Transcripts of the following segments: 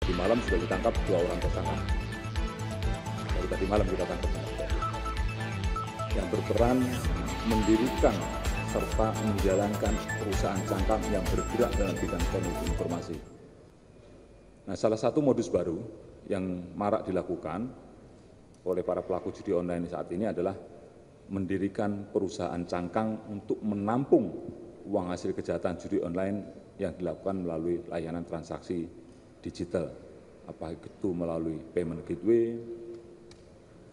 Tadi malam sudah ditangkap 2 orang tersangka. Baru tadi malam kita tangkap yang berperan mendirikan serta menjalankan perusahaan cangkang yang bergerak dalam bidang teknologi informasi. Nah, salah satu modus baru yang marak dilakukan oleh para pelaku judi online saat ini adalah mendirikan perusahaan cangkang untuk menampung uang hasil kejahatan judi online yang dilakukan melalui layanan transaksi digital, apa itu melalui payment gateway,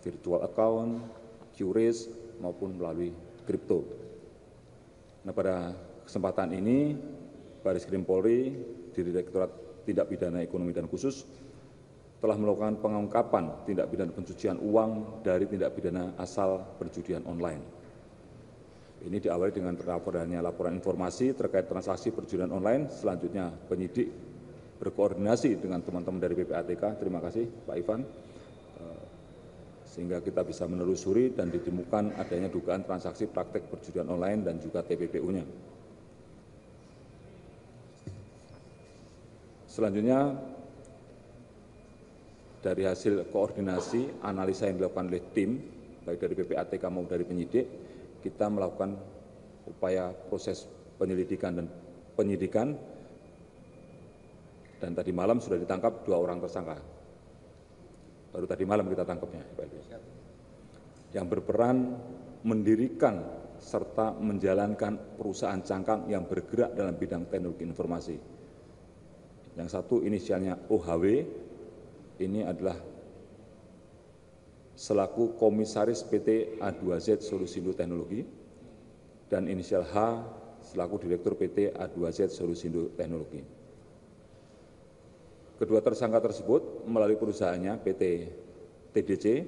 virtual account, QRIS, maupun melalui kripto. Nah, pada kesempatan ini, Bareskrim Polri, Direktorat Tindak Pidana Ekonomi dan Khusus, telah melakukan pengungkapan tindak pidana pencucian uang dari tindak pidana asal perjudian online. Ini diawali dengan terlaporannya laporan informasi terkait transaksi perjudian online. Selanjutnya penyidik berkoordinasi dengan teman-teman dari PPATK, terima kasih Pak Ivan, sehingga kita bisa menelusuri dan ditemukan adanya dugaan transaksi praktek perjudian online dan juga TPPU-nya. Selanjutnya, dari hasil koordinasi analisa yang dilakukan oleh tim, baik dari PPATK maupun dari penyidik, kita melakukan upaya proses penyelidikan dan penyidikan, dan tadi malam sudah ditangkap 2 orang tersangka. Baru tadi malam kita tangkapnya, Pak Ibu. Yang berperan mendirikan serta menjalankan perusahaan cangkang yang bergerak dalam bidang teknologi informasi. Yang satu inisialnya OHW, ini adalah selaku Komisaris PT A2Z Solusindo Teknologi, dan inisial H selaku Direktur PT A2Z Solusindo Teknologi. Kedua tersangka tersebut melalui perusahaannya PT TDC,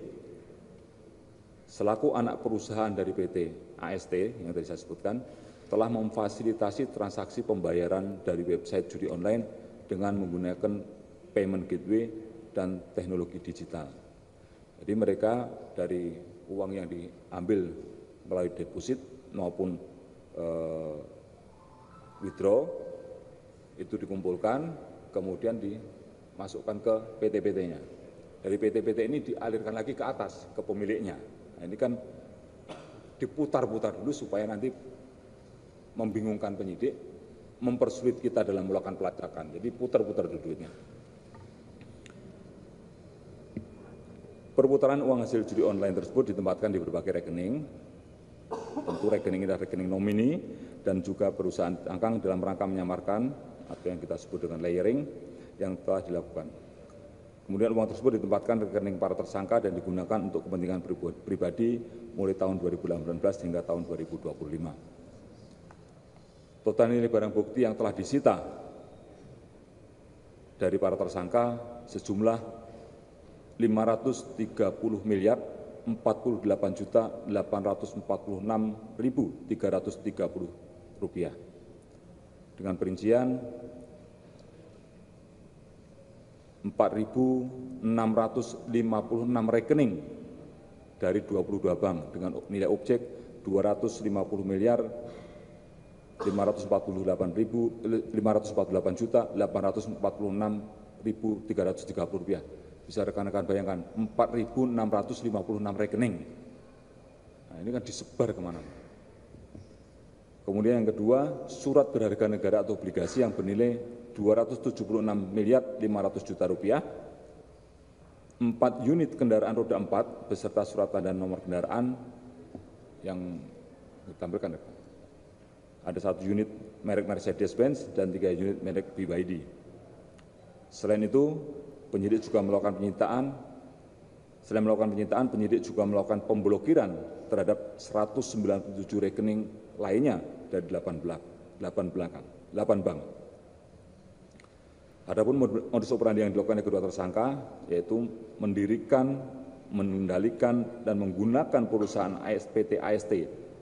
selaku anak perusahaan dari PT AST yang tadi saya sebutkan, telah memfasilitasi transaksi pembayaran dari website judi online dengan menggunakan payment gateway dan teknologi digital. Jadi mereka dari uang yang diambil melalui deposit maupun withdraw itu dikumpulkan, kemudian dimasukkan ke PT-PT-nya. Dari PT-PT ini dialirkan lagi ke atas, ke pemiliknya. Nah, ini kan diputar-putar dulu supaya nanti membingungkan penyidik, mempersulit kita dalam melakukan pelacakan. Jadi putar-putar dulu duitnya. Perputaran uang hasil judi online tersebut ditempatkan di berbagai rekening. Tentu rekening ini adalah rekening nomini dan juga perusahaan cangkang dalam rangka menyamarkan atau yang kita sebut dengan layering yang telah dilakukan. Kemudian uang tersebut ditempatkan di rekening para tersangka dan digunakan untuk kepentingan pribadi mulai tahun 2018 hingga tahun 2025. Total nilai barang bukti yang telah disita dari para tersangka sejumlah 530 miliar 48.846.330 rupiah. Dengan perincian 4.656 rekening dari 22 bank dengan nilai objek 250 miliar 548.846.330 rupiah. Bisa rekan-rekan bayangkan 4.656 rekening. Nah, ini kan disebar kemana. Kemudian yang kedua, surat berharga negara atau obligasi yang bernilai 276 miliar 500 juta rupiah, 4 unit kendaraan roda 4 beserta surat tanda nomor kendaraan yang ditampilkan. Ada 1 unit merek Mercedes-Benz dan 3 unit merek BYD. Selain itu, penyidik juga melakukan penyitaan. Selain melakukan penyitaan, penyidik juga melakukan pemblokiran terhadap 197 rekening lainnya dari 8 bank. Adapun modus operandi yang dilakukan oleh kedua tersangka yaitu mendirikan, mengendalikan dan menggunakan perusahaan PT AST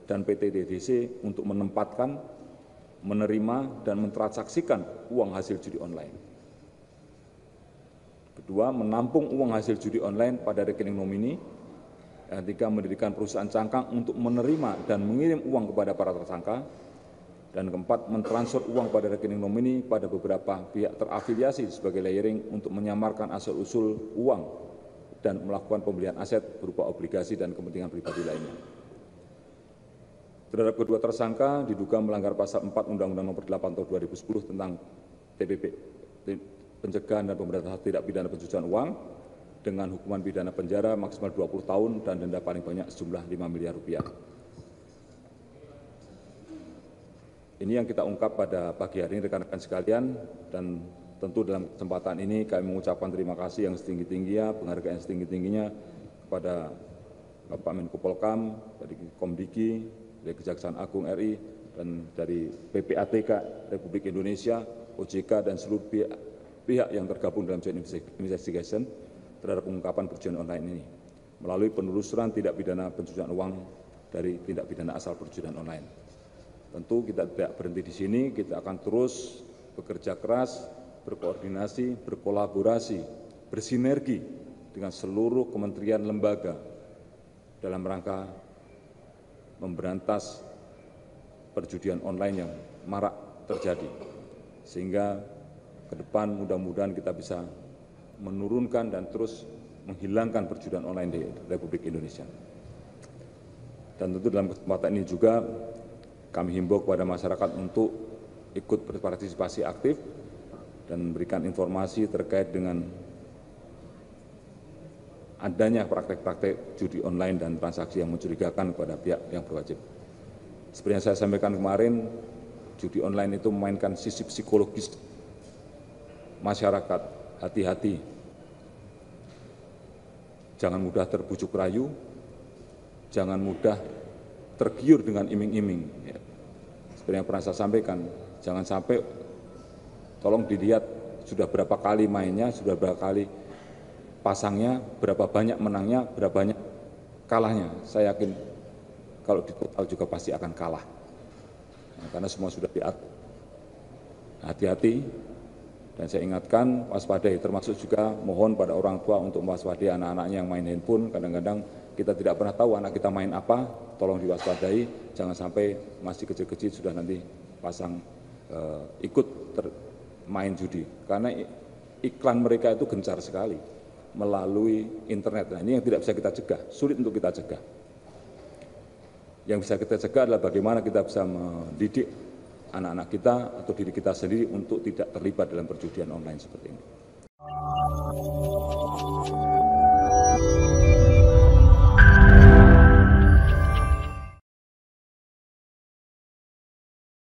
dan PT TDC untuk menempatkan, menerima dan mentransaksikan uang hasil judi online. Kedua, menampung uang hasil judi online pada rekening nomini. Yang ketiga, mendirikan perusahaan cangkang untuk menerima dan mengirim uang kepada para tersangka. Dan keempat, mentransfer uang pada rekening nomini pada beberapa pihak terafiliasi sebagai layering untuk menyamarkan asal-usul uang dan melakukan pembelian aset berupa obligasi dan kepentingan pribadi lainnya. Terhadap kedua tersangka diduga melanggar pasal 4 Undang-Undang Nomor 8 Tahun 2010 tentang TPP, pencegahan dan pemberantasan tindak pidana pencucian uang dengan hukuman pidana penjara maksimal 20 tahun dan denda paling banyak sejumlah 5 miliar rupiah. Ini yang kita ungkap pada pagi hari ini rekan-rekan sekalian, dan tentu dalam kesempatan ini kami mengucapkan terima kasih yang setinggi-tingginya, penghargaan yang setinggi-tingginya kepada Bapak Menko Polkam, dari Komdiki, dari Kejaksaan Agung RI, dan dari PPATK Republik Indonesia, OJK, dan seluruh pihak yang tergabung dalam joint investigation terhadap pengungkapan perjudian online ini melalui penelusuran tindak pidana pencucian uang dari tindak pidana asal perjudian online. Tentu kita tidak berhenti di sini, kita akan terus bekerja keras, berkoordinasi, berkolaborasi, bersinergi dengan seluruh kementerian lembaga dalam rangka memberantas perjudian online yang marak terjadi. Sehingga ke depan mudah-mudahan kita bisa menurunkan dan terus menghilangkan perjudian online di Republik Indonesia. Dan tentu dalam kesempatan ini juga kami himbau kepada masyarakat untuk ikut berpartisipasi aktif dan memberikan informasi terkait dengan adanya praktek-praktek judi online dan transaksi yang mencurigakan kepada pihak yang berwajib. Seperti yang saya sampaikan kemarin, judi online itu memainkan sisi psikologis masyarakat. Hati-hati, jangan mudah terbujuk rayu, jangan mudah tergiur dengan iming-iming. Seperti yang pernah saya sampaikan, jangan sampai, tolong dilihat sudah berapa kali mainnya, sudah berapa kali pasangnya, berapa banyak menangnya, berapa banyak kalahnya. Saya yakin kalau di total juga pasti akan kalah. Nah, karena semua sudah diatur. Hati-hati, dan saya ingatkan, waspadai, termasuk juga mohon pada orang tua untuk mewaspadai anak-anaknya yang main handphone. Kadang-kadang kita tidak pernah tahu anak kita main apa, tolong diwaspadai, jangan sampai masih kecil-kecil sudah nanti pasang ikut main judi. Karena iklan mereka itu gencar sekali melalui internet. Nah, ini yang tidak bisa kita cegah, sulit untuk kita cegah. Yang bisa kita cegah adalah bagaimana kita bisa mendidik anak-anak kita atau diri kita sendiri untuk tidak terlibat dalam perjudian online seperti ini.